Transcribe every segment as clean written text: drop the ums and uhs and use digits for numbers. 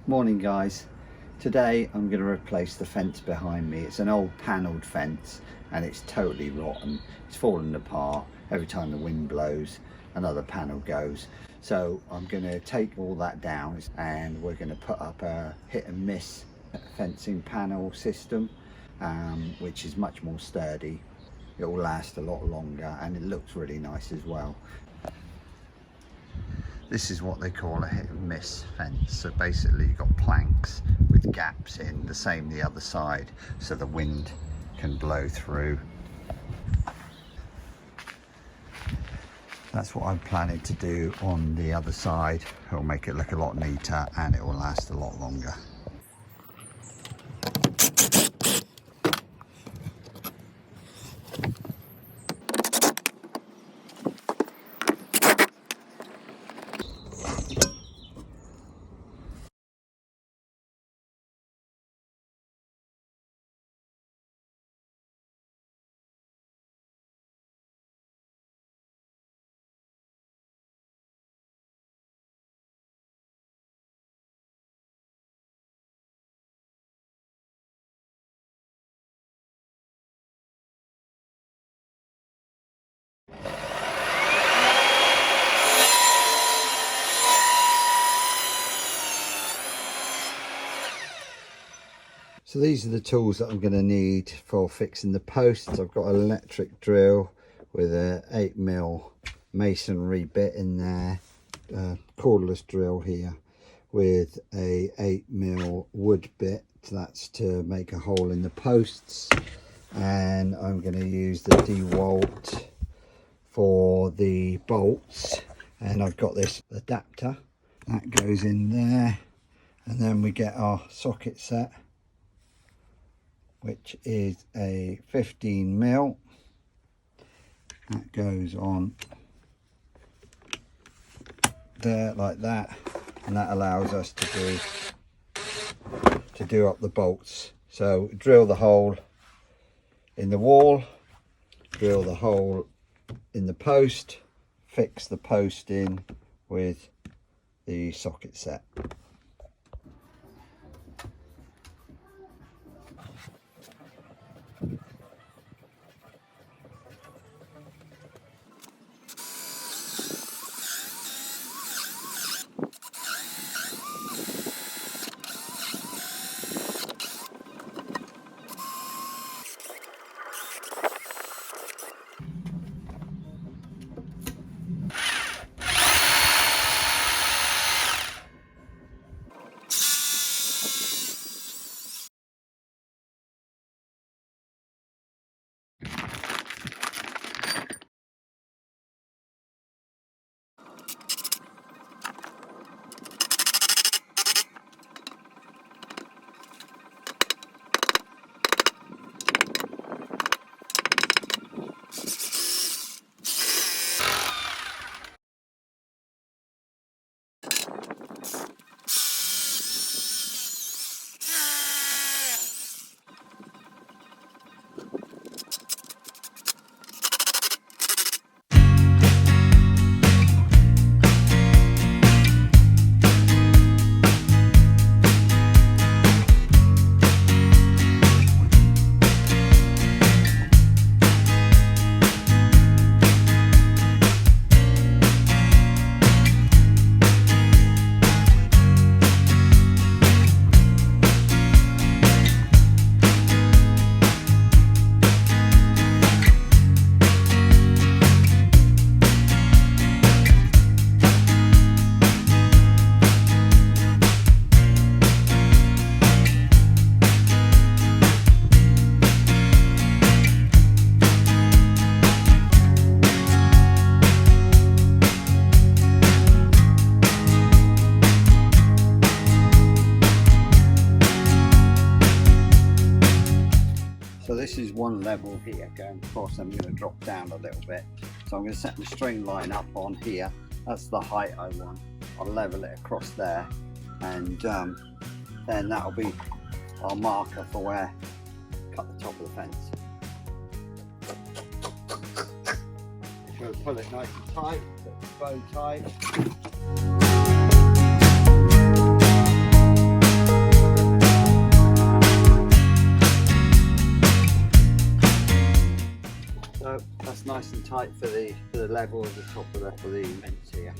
Morning guys. Today I'm going to replace the fence behind me. It's an old panelled fence and it's totally rotten. It's falling apart every time the wind blows, another panel goes. So I'm going to take all that down and we're going to put up a hit and miss fencing panel system, which is much more sturdy. It will last a lot longer and it looks really nice as well. This is what they call a hit and miss fence. So basically you've got planks with gaps in, the same the other side, so the wind can blow through. That's what I'm planning to do on the other side. It'll make it look a lot neater and it will last a lot longer. So these are the tools that I'm going to need for fixing the posts. I've got an electric drill with a 8mm masonry bit in there, cordless drill here with a 8mm wood bit. That's to make a hole in the posts, and I'm going to use the DeWalt for the bolts, and I've got this adapter that goes in there, and then we get our socket set, which is a 15mm that goes on there like that, and that allows us to do up the bolts. So drill the hole in the wall, drill the hole in the post, fix the post in with the socket set. So this is one level here going across. I'm going to drop down a little bit. So I'm going to set the string line up on here. That's the height I want. I'll level it across there, and then that'll be our marker for where cut the top of the fence. Just going to pull it nice and tight, so it's bow tight. and tight for the level of the top of the fence here.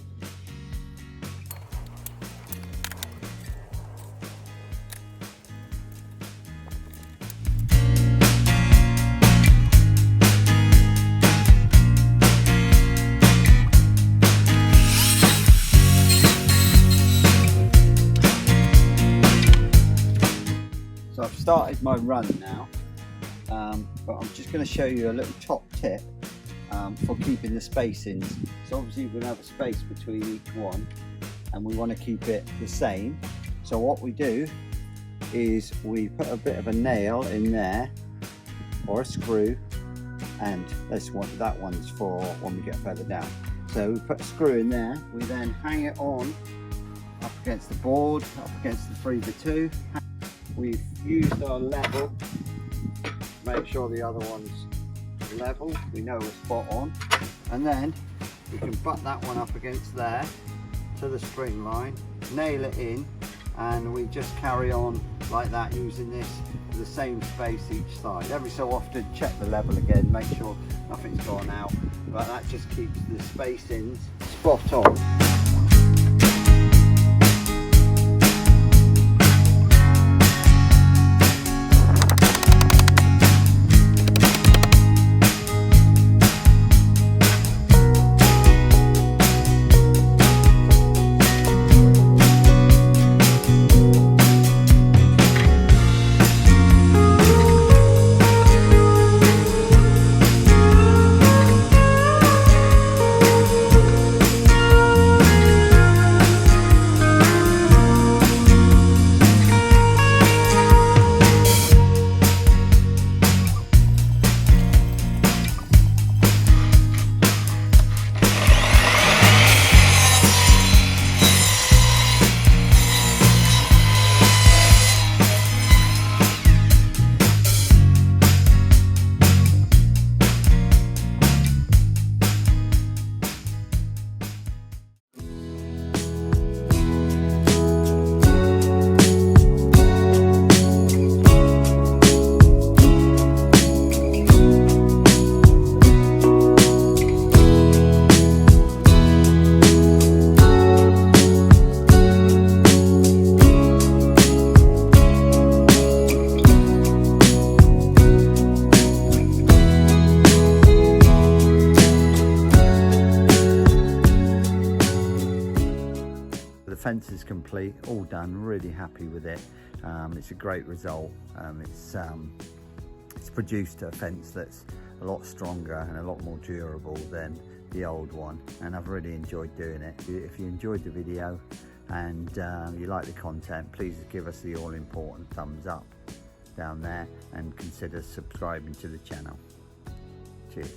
So I've started my run now, but I'm just going to show you a little top tip for keeping the spacings. So obviously we're going to have a space between each one and we want to keep it the same. So what we do is we put a bit of a nail in there or a screw, and that one's for when we get further down. So we put a screw in there, we then hang it on up against the board, up against the 3x2. We've used our level, make sure the other one's level, we know we're spot on, and then we can butt that one up against there to the string line, nail it in, and we just carry on like that, using this for the same space each side. Every so often check the level again, make sure nothing's gone out, but that just keeps the spacings spot on. Fence is complete, all done, really happy with it. It's a great result. It's produced a fence that's a lot stronger and a lot more durable than the old one, and I've really enjoyed doing it. If you enjoyed the video and you like the content, please give us the all important thumbs up down there and consider subscribing to the channel. Cheers.